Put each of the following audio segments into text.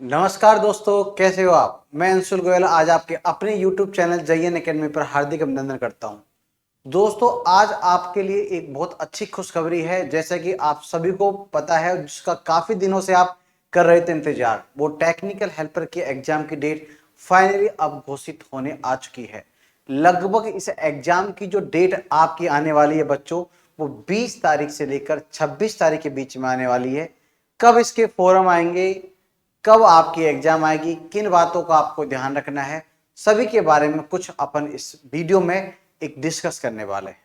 नमस्कार दोस्तों, कैसे हो आप। मैं अंशुल गोयल आज आपके अपने YouTube चैनल जयन एकेडमी पर हार्दिक अभिनंदन करता हूं। दोस्तों, आज आपके लिए एक बहुत अच्छी खुशखबरी है। जैसा कि आप सभी को पता है, जिसका काफी दिनों से आप कर रहे थे इंतजार, वो टेक्निकल हेल्पर के एग्जाम की डेट फाइनली अब घोषित होने आ चुकी है। लगभग इस एग्जाम की जो डेट आपकी आने वाली है बच्चों, वो 20 तारीख से लेकर 26 तारीख के बीच में आने वाली है। कब इसके फॉर्म आएंगे, कब आपकी एग्जाम आएगी, किन बातों का आपको ध्यान रखना है, सभी के बारे में कुछ अपन इस वीडियो में एक डिस्कस करने वाले हैं।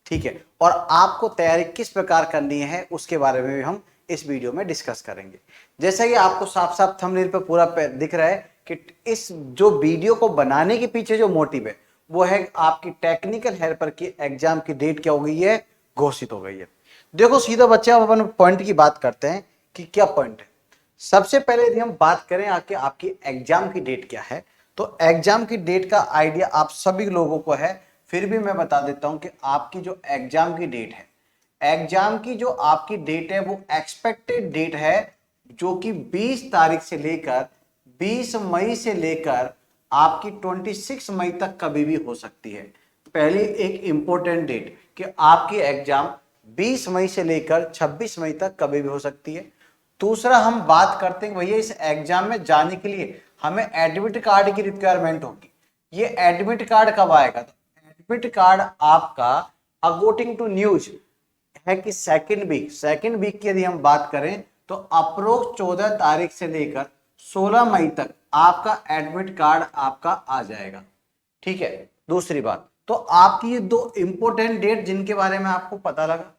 ठीक है, और आपको तैयारी किस प्रकार करनी है उसके बारे में भी हम इस वीडियो में डिस्कस करेंगे। जैसा कि आपको साफ साफ थंबनेल पर पूरा दिख रहा है कि इस जो वीडियो को बनाने के पीछे जो मोटिव है वो है आपकी टेक्निकल हेल्पर की एग्जाम की डेट क्या हो गई है, घोषित हो गई है। देखो सीधा बच्चे, अब अपन पॉइंट की बात करते हैं कि क्या पॉइंट है। सबसे पहले यदि हम बात करें आके आपकी एग्जाम की डेट क्या है, तो एग्जाम की डेट का आइडिया आप सभी लोगों को है। फिर भी मैं बता देता हूं कि आपकी जो एग्जाम की डेट है, एग्जाम की जो आपकी डेट है वो एक्सपेक्टेड डेट है, जो कि 20 तारीख से लेकर 20 मई से लेकर आपकी 26 मई तक कभी भी हो सकती है। पहली एक इंपॉर्टेंट डेट कि आपकी एग्जाम 20 मई से लेकर 26 मई तक कभी भी हो सकती है। दूसरा हम बात करते हैं भैया, इस एग्जाम में जाने के लिए हमें एडमिट कार्ड की रिक्वायरमेंट होगी। ये एडमिट कार्ड कब आएगा, तो एडमिट कार्ड आपका अकॉर्डिंग टू न्यूज है कि सेकेंड वीक की यदि हम बात करें तो अप्रोक्स 14 तारीख से लेकर 16 मई तक आपका एडमिट कार्ड आपका आ जाएगा। ठीक है। दूसरी बात, तो आपकी ये दो इंपॉर्टेंट डेट जिनके बारे में आपको पता लगा।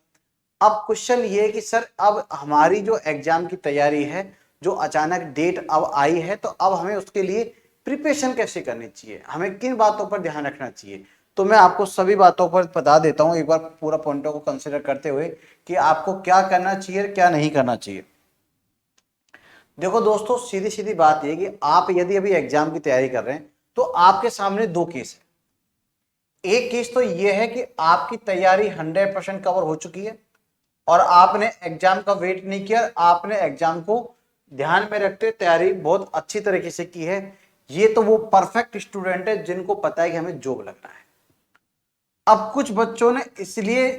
अब क्वेश्चन ये है कि सर, अब हमारी जो एग्जाम की तैयारी है, जो अचानक डेट अब आई है, तो अब हमें उसके लिए प्रिपरेशन कैसे करनी चाहिए, हमें किन बातों पर ध्यान रखना चाहिए। तो मैं आपको सभी बातों पर बता देता हूं, एक बार पूरा पॉइंटों को कंसिडर करते हुए कि आपको क्या करना चाहिए क्या नहीं करना चाहिए। देखो दोस्तों, सीधी सीधी बात यह कि आप यदि अभी एग्जाम की तैयारी कर रहे हैं तो आपके सामने दो केस है। एक केस तो यह है कि आपकी तैयारी 100% कवर हो चुकी है और आपने एग्जाम का वेट नहीं किया, आपने एग्जाम को ध्यान में रखते तैयारी बहुत अच्छी तरीके से की है। ये तो वो परफेक्ट स्टूडेंट है जिनको पता है कि हमें जॉब लगना है। अब कुछ बच्चों ने इसलिए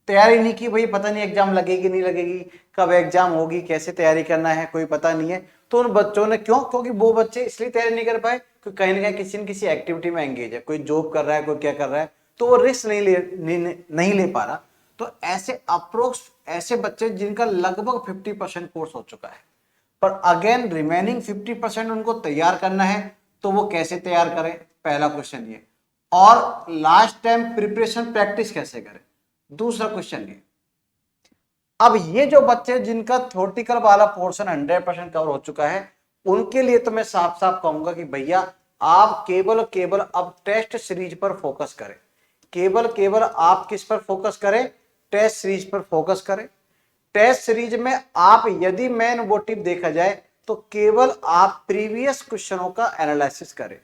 तैयारी नहीं की, भाई पता नहीं एग्जाम लगेगी नहीं लगेगी, कब एग्जाम होगी, कैसे तैयारी करना है कोई पता नहीं है। तो उन बच्चों ने क्योंकि वो बच्चे इसलिए तैयारी नहीं कर पाए क्योंकि कहीं ना कहीं किसी न किसी एक्टिविटी में एंगेज है, कोई जॉब कर रहा है, कोई क्या कर रहा है, तो वो रिस्क नहीं ले पा रहा। तो ऐसे अप्रोक्स ऐसे बच्चे जिनका लगभग 50% कोर्स हो चुका है, पर अगेन रिमेनिंग 50% उनको तैयार करना है, तो वो कैसे तैयार करें, पहला क्वेश्चन ये। और लास्ट टाइम प्रिपरेशन प्रैक्टिस कैसे करें, दूसरा क्वेश्चन ये। अब ये जो बच्चे जिनका थ्योरेटिकल वाला पोर्शन 100% कवर हो चुका है, उनके लिए तो मैं साफ साफ कहूंगा कि भैया आप केवल केवल अब टेस्ट सीरीज पर फोकस करें। केवल केवल आप किस पर फोकस करें, टेस्ट सीरीज पर फोकस करें। टेस्ट सीरीज में आप यदि मेन मोटिव देखा जाए तो केवल आप प्रीवियस क्वेश्चनों का एनालिसिस करें।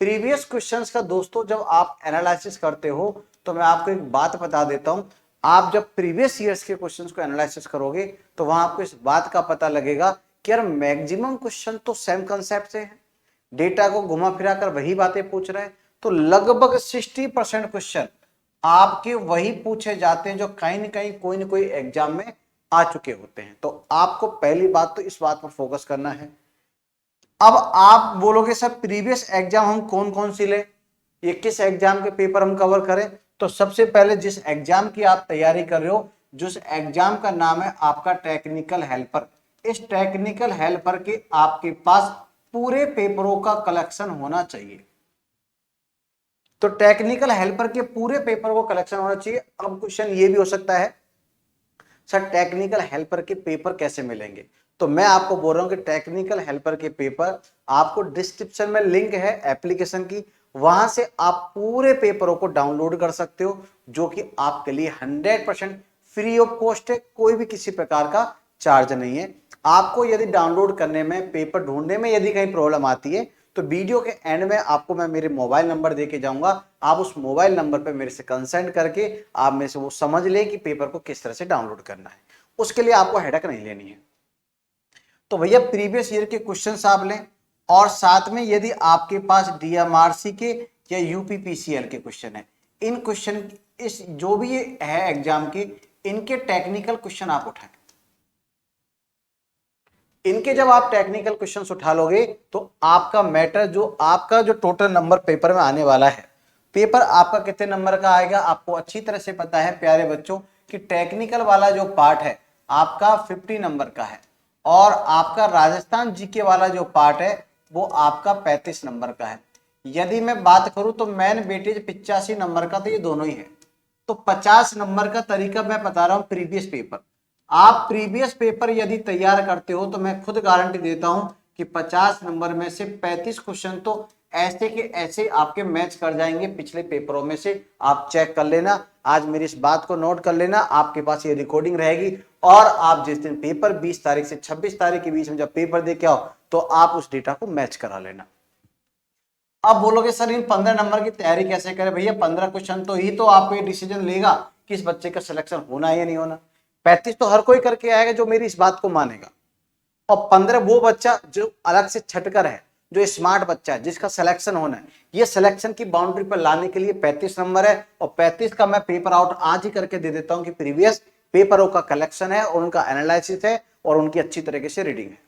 प्रीवियस क्वेश्चंस का दोस्तों जब आप एनालिसिस करते हो तो मैं आपको एक बात बता देता हूं, आप जब प्रीवियस ईयर्स के क्वेश्चंस को एनालिसिस करोगे तो वहां आपको इस बात का पता लगेगा कि यार मैक्सिमम क्वेश्चन तो सेम कंसेप्ट से है, डेटा को घुमा फिरा कर वही बातें पूछ रहे हैं। तो लगभग 60% क्वेश्चन आपके वही पूछे जाते हैं जो कहीं ना कहीं कोई ना कोई एग्जाम में आ चुके होते हैं। तो आपको पहली बात तो इस बात पर फोकस करना है। अब आप बोलोगे सर प्रीवियस एग्जाम हम कौन कौन सी ले, ये किस एग्जाम के पेपर हम कवर करें। तो सबसे पहले जिस एग्जाम की आप तैयारी कर रहे हो, जिस एग्जाम का नाम है आपका टेक्निकल हेल्पर, इस टेक्निकल हेल्पर के आपके पास पूरे पेपरों का कलेक्शन होना चाहिए। तो टेक्निकल हेल्पर के पूरे पेपर को कलेक्शन होना चाहिए। अब क्वेश्चन ये भी हो सकता है सर टेक्निकल हेल्पर के पेपर कैसे मिलेंगे, तो मैं आपको बोल रहा हूं कि टेक्निकल हेल्पर के पेपर आपको डिस्क्रिप्शन में लिंक है एप्लीकेशन की, वहां से आप पूरे पेपरों को डाउनलोड कर सकते हो, जो कि आपके लिए 100% फ्री ऑफ कॉस्ट है, कोई भी किसी प्रकार का चार्ज नहीं है। आपको यदि डाउनलोड करने में, पेपर ढूंढने में यदि कहीं प्रॉब्लम आती है तो वीडियो के एंड में आपको मैं मेरे मोबाइल नंबर देके जाऊंगा, आप उस मोबाइल नंबर पे मेरे से कंसल्ट करके आप मेरे से वो समझ ले कि पेपर को किस तरह से डाउनलोड करना है। उसके लिए आपको हेडक नहीं लेनी है। तो भैया प्रीवियस ईयर के क्वेश्चंस आप लें, और साथ में यदि आपके पास डीएमआरसी के या यूपीपीसीएल के क्वेश्चन है, इन क्वेश्चन, इस जो भी ये है एग्जाम के, इनके टेक्निकल क्वेश्चन आप उठाएं। इनके जब आप टेक्निकल क्वेश्चंस उठा लोगे तो आपका मैटर, जो आपका जो टोटल नंबर पेपर में आने वाला है, पेपर आपका कितने नंबर का आएगा आपको अच्छी तरह से पता है प्यारे बच्चों, कि टेक्निकल वाला जो पार्ट है आपका 50 नंबर का है, और आपका राजस्थान जीके वाला जो पार्ट है वो आपका 35 नंबर का है। यदि मैं बात करूं तो मेन वेटेज 85 नंबर का, तो ये दोनों ही है। तो 50 नंबर का तरीका मैं बता रहा हूं, प्रीवियस पेपर। आप प्रीवियस पेपर यदि तैयार करते हो तो मैं खुद गारंटी देता हूं कि 50 नंबर में से 35 क्वेश्चन तो ऐसे के ऐसे आपके मैच कर जाएंगे पिछले पेपरों में से। आप चेक कर लेना, आज मेरी इस बात को नोट कर लेना, आपके पास ये रिकॉर्डिंग रहेगी, और आप जिस दिन पेपर 20 तारीख से 26 तारीख के बीच में जब पेपर दे के आओ तो आप उस डेटा को मैच करा लेना। अब बोलोगे सर इन 15 नंबर की तैयारी कैसे करें? भैया 15 क्वेश्चन तो ही तो आपको ये डिसीजन लेगा कि इस बच्चे का सिलेक्शन होना है या नहीं होना। 35 तो हर कोई करके आएगा जो मेरी इस बात को मानेगा, और 15 वो बच्चा जो अलग से छटकर है, जो स्मार्ट बच्चा है, जिसका सिलेक्शन होना है। ये सिलेक्शन की बाउंड्री पर लाने के लिए 35 नंबर है, और 35 का मैं पेपर आउट आज ही करके दे देता हूं कि प्रीवियस पेपरों का कलेक्शन है और उनका एनालिसिस है और उनकी अच्छी तरीके से रीडिंग है।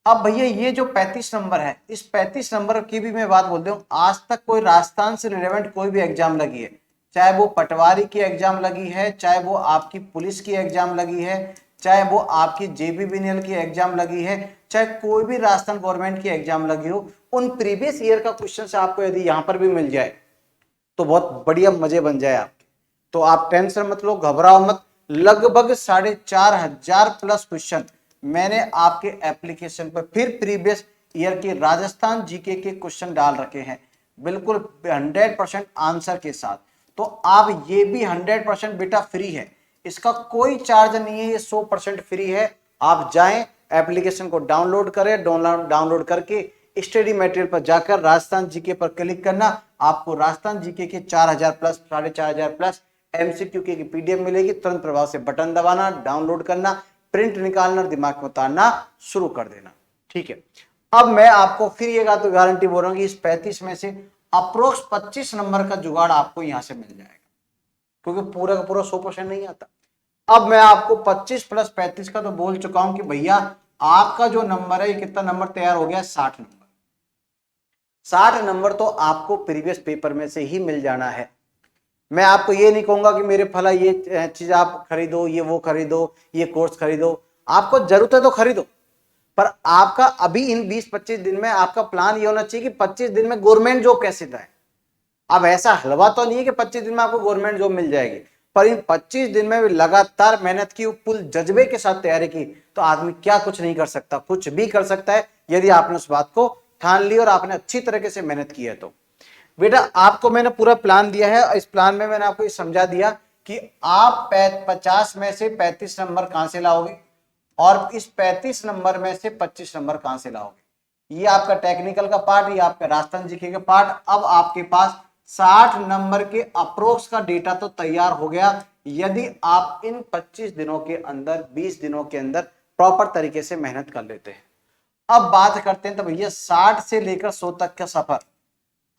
अब भैया ये जो 35 नंबर है, इस 35 नंबर की भी मैं बात बोलता हूँ, आज तक कोई राजस्थान से रिलेवेंट कोई भी एग्जाम लगी है, चाहे वो पटवारी की एग्जाम लगी है, चाहे वो आपकी पुलिस की एग्जाम लगी है, चाहे वो आपकी जेबीबीएनएल की एग्जाम लगी है, चाहे कोई भी राजस्थान गवर्नमेंट की एग्जाम लगी हो, उन प्रीवियस ईयर का क्वेश्चन से आपको यदि यहां पर भी मिल जाए तो बहुत बढ़िया मजे बन जाए आपके। तो आप टेंशन मत लो, घबराओ मत। लगभग 4,500 प्लस क्वेश्चन मैंने आपके एप्लीकेशन पर फिर प्रीवियस ईयर के राजस्थान जीके के क्वेश्चन डाल रखे हैं, बिल्कुल 100% आंसर के साथ। तो आप ये भी 100% बेटा फ्री है, इसका कोई चार्ज नहीं है, ये 100% फ्री है। आप जाएं एप्लीकेशन को डाउनलोड करें, डाउनलोड करके स्टडी मटेरियल पर जाकर राजस्थान जीके पर क्लिक करना, आपको राजस्थान जीके के 4,000 प्लस 4,500 प्लस एमसीक्यू की पीडीएफ मिलेगी। तुरंत प्रभाव से बटन दबाना, डाउनलोड करना, प्रिंट निकालना, दिमाग में उतारना शुरू कर देना। ठीक है, अब मैं आपको फिर ये तो गारंटी बोल रहा हूं कि इस 35 में से अप्रोक्स 25 नंबर का जुगाड़ आपको यहां से मिल जाएगा, क्योंकि पूरा का पूरा 100% नहीं आता। अब मैं आपको 25 प्लस 35 का तो बोल चुका हूं कि भैया आपका जो नंबर है, ये कितना नंबर तैयार हो गया? 60 नंबर। 60 नंबर तो आपको प्रीवियस पेपर में से ही मिल जाना है। मैं आपको ये नहीं कहूंगा कि मेरे फला ये चीज आप खरीदो, ये वो खरीदो, ये कोर्स खरीदो। आपको जरूरत है तो खरीदो, पर आपका अभी इन 20-25 दिन में आपका प्लान ये होना चाहिए कि 25 दिन में गवर्नमेंट जॉब कैसे जाए। अब ऐसा हलवा तो नहीं है कि 25 दिन में आपको गवर्नमेंट जॉब मिल जाएगी, पर इन 25 दिन में लगातार मेहनत की, फुल जज्बे के साथ तैयारी की, तो आदमी क्या कुछ नहीं कर सकता, कुछ भी कर सकता है यदि आपने उस बात को ठान ली और आपने अच्छी तरीके से मेहनत की है। तो बेटा आपको मैंने पूरा प्लान दिया है, इस प्लान में मैंने आपको ये समझा दिया कि आप 50 में से 35 नंबर कहां से लाओगे, और इस 35 नंबर में से 25 नंबर कहां से लाओगे। ये आपका टेक्निकल का पार्ट, ये आपका राजस्थान जीके का पार्ट। अब आपके पास 60 नंबर के अप्रोक्स का डेटा तो तैयार हो गया, यदि आप इन 25 दिनों के अंदर, 20 दिनों के अंदर प्रॉपर तरीके से मेहनत कर लेते हैं। अब बात करते हैं तो भैया 60 से लेकर 100 तक का सफर।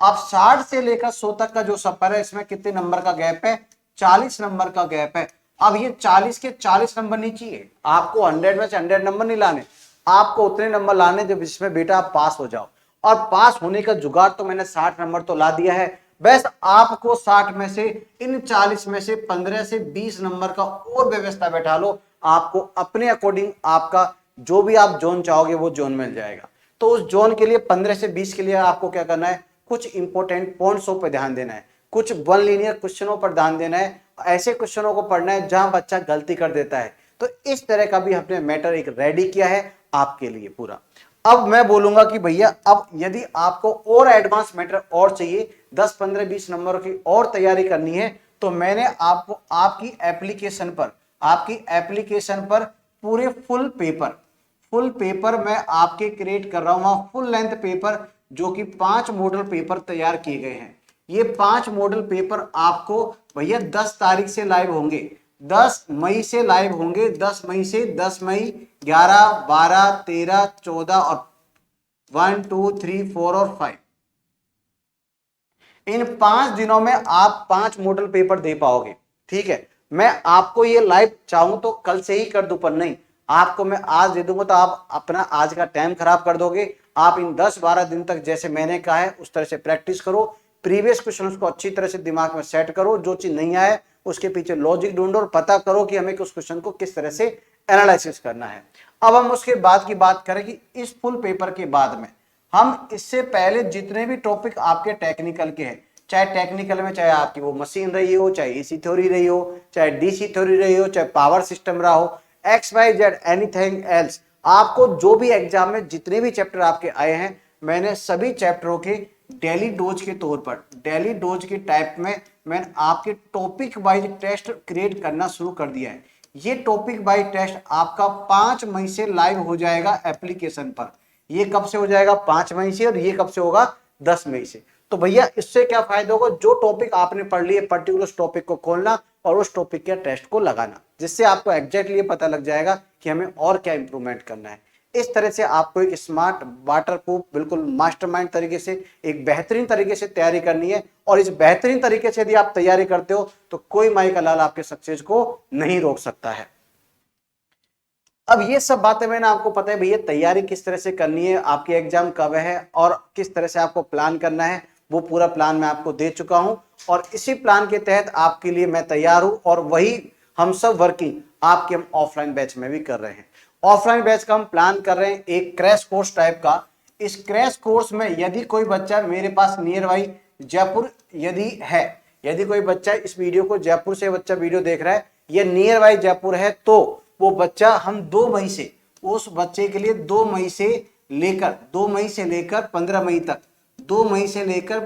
अब 60 से लेकर 100 तक का जो सफर है, इसमें कितने नंबर का गैप है? 40 नंबर का गैप है। अब ये 40 के 40 नंबर नहीं चाहिए आपको, 100 में से 100 नंबर नहीं लाने, आपको उतने नंबर लाने जब जिसमें बेटा आप पास हो जाओ। और पास होने का जुगाड़ तो मैंने 60 नंबर तो ला दिया है, बस आपको 60 में से, इन 40 में से 15 से 20 नंबर का और व्यवस्था बैठा लो, आपको अपने अकॉर्डिंग आपका जो भी आप जोन चाहोगे वो जोन मिल जाएगा। तो उस जोन के लिए 15 से 20 के लिए आपको क्या करना है? कुछ इंपॉर्टेंट पॉइंट्सों पर ध्यान देना है, कुछ वन लीनियर क्वेश्चनों पर ध्यान देना है, ऐसे क्वेश्चनों को पढ़ना है जहां बच्चा गलती कर देता है। तो इस तरह का भी हमने मैटर एक रेडी किया है आपके लिए पूरा। अब मैं बोलूंगा कि भैया अब यदि आपको और एडवांस मैटर और चाहिए, 10, 15, 20 नंबर की और तैयारी करनी है, तो मैंने आपको आपकी एप्लीकेशन पर पूरे फुल पेपर मैं आपके क्रिएट कर रहा हूं, फुल लेंथ पेपर, जो कि 5 मॉडल पेपर तैयार किए गए हैं। ये 5 मॉडल पेपर आपको भैया 10 तारीख से लाइव होंगे। 10 मई से लाइव होंगे, 10 मई से 10 मई 11, 12, 13, 14 और 1, 2, 3, 4 और 5, इन 5 दिनों में आप 5 मॉडल पेपर दे पाओगे। ठीक है, मैं आपको ये लाइव चाहूं तो कल से ही कर दूं, पर नहीं, आपको मैं आज दे दूंगा तो आप अपना आज का टाइम खराब कर दोगे। आप इन 10-12 दिन तक जैसे मैंने कहा है उस तरह से प्रैक्टिस करो, प्रीवियस क्वेश्चंस को अच्छी तरह से दिमाग में सेट करो, जो चीज नहीं आए उसके पीछे लॉजिक ढूंढो और पता करो कि हमें उस क्वेश्चन को किस तरह से एनालिसिस करना है। अब हम उसके बाद की बात करें कि इस फुल पेपर के बाद में हम इससे पहले जितने भी टॉपिक आपके टेक्निकल के हैं, चाहे टेक्निकल में चाहे आपकी वो मशीन रही हो, चाहे एसी थ्योरी रही हो, चाहे डीसी थ्योरी रही हो, चाहे पावर सिस्टम रहा हो, XYZ एनीथिंग एल्स, आपको जो भी एग्जाम में जितने भी चैप्टर आपके आए हैं, मैंने सभी चैप्टरों के डेली डोज के तौर पर, डेली डोज के टाइप में मैंने आपके टॉपिक वाइज टेस्ट क्रिएट करना शुरू कर दिया है। ये टॉपिक वाइज टेस्ट आपका 5 मई से लाइव हो जाएगा एप्लीकेशन पर। ये कब से हो जाएगा? 5 मई से। और ये कब से होगा? 10 मई से। तो भैया इससे क्या फायदा होगा? जो टॉपिक आपने पढ़ लिए पर्टिकुलर टॉपिक को खोलना और उस टॉपिक के टेस्ट को लगाना, जिससे आपको एग्जैक्टली पता लग जाएगा कि हमें और क्या इंप्रूवमेंट करना है। इस तरह से आपको एक स्मार्ट, वाटरप्रूफ, बिल्कुल मास्टरमाइंड तरीके से, एक बेहतरीन तरीके से तैयारी करनी है। और इस बेहतरीन तरीके से यदि आप तैयारी करते हो तो कोई माई का लाल आपके सक्सेस को नहीं रोक सकता है। अब ये सब बातें मैंने आपको पता है भैया तैयारी किस तरह से करनी है, आपके एग्जाम कब है और किस तरह से आपको प्लान करना है, वो पूरा प्लान मैं आपको दे चुका हूं। और इसी प्लान के तहत आपके लिए मैं तैयार हूं और वही हम सब वर्किंग आपके हम ऑफलाइन बैच में भी कर रहे हैं। ऑफलाइन बैच का हम प्लान कर रहे हैं एक क्रैश कोर्स टाइप का। इस क्रैश कोर्स में यदि कोई बच्चा मेरे पास नियर बाई जयपुर यदि है, यदि कोई बच्चा इस वीडियो को जयपुर से बच्चा वीडियो देख रहा है, ये नियर बाई जयपुर है, तो वो बच्चा हम 2 मई से, उस बच्चे के लिए 2 मई से लेकर 15 मई तक, 2 मई से लेकर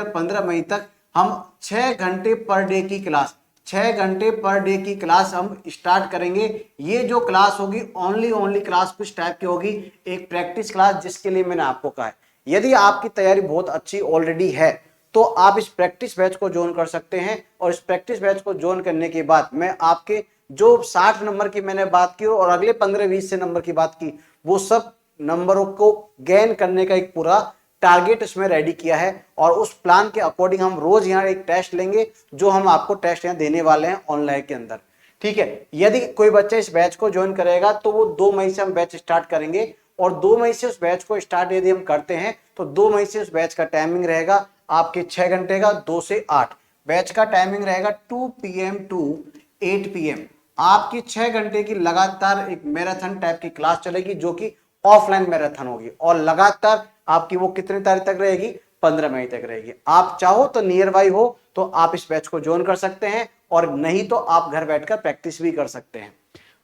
15 मई तक हम 6 घंटे पर डे की क्लास, 6 घंटे पर डे की क्लास हम स्टार्ट करेंगे। ये जो क्लास होगी ओनली क्लास कुछ टाइप की होगी, एक प्रैक्टिस क्लास, जिसके लिए मैंने आपको कहा है यदि आपकी तैयारी बहुत अच्छी ऑलरेडी है तो आप इस प्रैक्टिस बैच को ज्वाइन कर सकते हैं। और इस प्रैक्टिस बैच को ज्वाइन करने के बाद मैं आपके जो 60 नंबर की मैंने बात की और अगले 15-20 से नंबर की बात की, वो सब नंबरों को गेन करने का एक पूरा टारगेट इसमें रेडी किया है। और उस प्लान के अकॉर्डिंग हम रोज यहाँ एक टेस्ट लेंगे, जो हम आपको टेस्ट यहाँ देने वाले हैं ऑनलाइन के अंदर। ठीक है, यदि कोई बच्चा इस बैच को ज्वाइन करेगा तो वो 2 मई से हम बैच स्टार्ट करेंगे। और 2 मई से उस बैच को स्टार्ट यदि हम करते हैं तो 2 मई से उस बैच का टाइमिंग रहेगा आपके 6 घंटे का, 2 से 8 बैच का टाइमिंग रहेगा, 2 PM टू 8 PM। आपकी 6 घंटे की लगातार एक मैराथन टाइप की क्लास चलेगी, जो कि ऑफलाइन मैराथन होगी। और लगातार आपकी वो कितनी तारीख तक रहेगी? 15 मई तक रहेगी। आप चाहो तो नियर बाई हो तो आप इस बैच को ज्वाइन कर सकते हैं, और नहीं तो आप घर बैठकर प्रैक्टिस भी कर सकते हैं।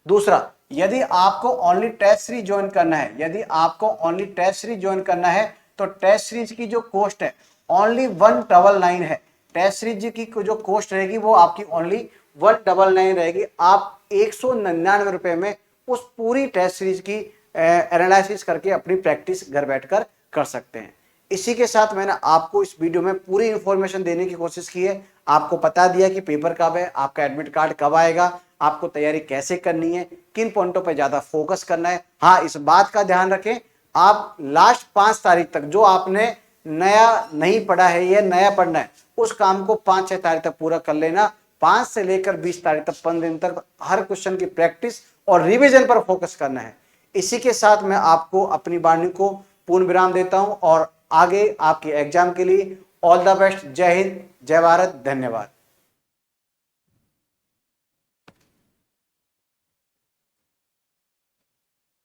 दूसरा, यदि आपको ओनली टेस्ट सीरीज ज्वाइन करना है, यदि आपको ओनली टेस्ट सीरीज ज्वाइन करना है तो टेस्ट सीरीज की जो कॉस्ट है ओनली 199 है। टेस्ट सीरीज की जो कॉस्ट रहेगी वो आपकी ओनली 199 रहेगी। आप 199 रुपए में उस पूरी टेस्ट सीरीज की एनालिसिस करके अपनी प्रैक्टिस घर बैठकर कर सकते हैं। इसी के साथ मैंने आपको इस वीडियो में पूरी इंफॉर्मेशन देने की कोशिश की है। आपको बता दिया कि पेपर कब है, आपका एडमिट कार्ड कब आएगा, आपको तैयारी कैसे करनी है, किन पॉइंटों पर ज्यादा फोकस करना है। हाँ, इस बात का ध्यान रखें, आप लास्ट 5 तारीख तक जो आपने नया नहीं पढ़ा है या नया पढ़ना है, उस काम को 5-6 तारीख तक पूरा कर लेना। 5 से लेकर 20 तारीख तक 15 दिन तक हर क्वेश्चन की प्रैक्टिस और रिवीजन पर फोकस करना है। इसी के साथ मैं आपको अपनी वाणी को पूर्ण विराम देता हूं और आगे आपके एग्जाम के लिए ऑल द बेस्ट। जय हिंद, जय भारत, धन्यवाद।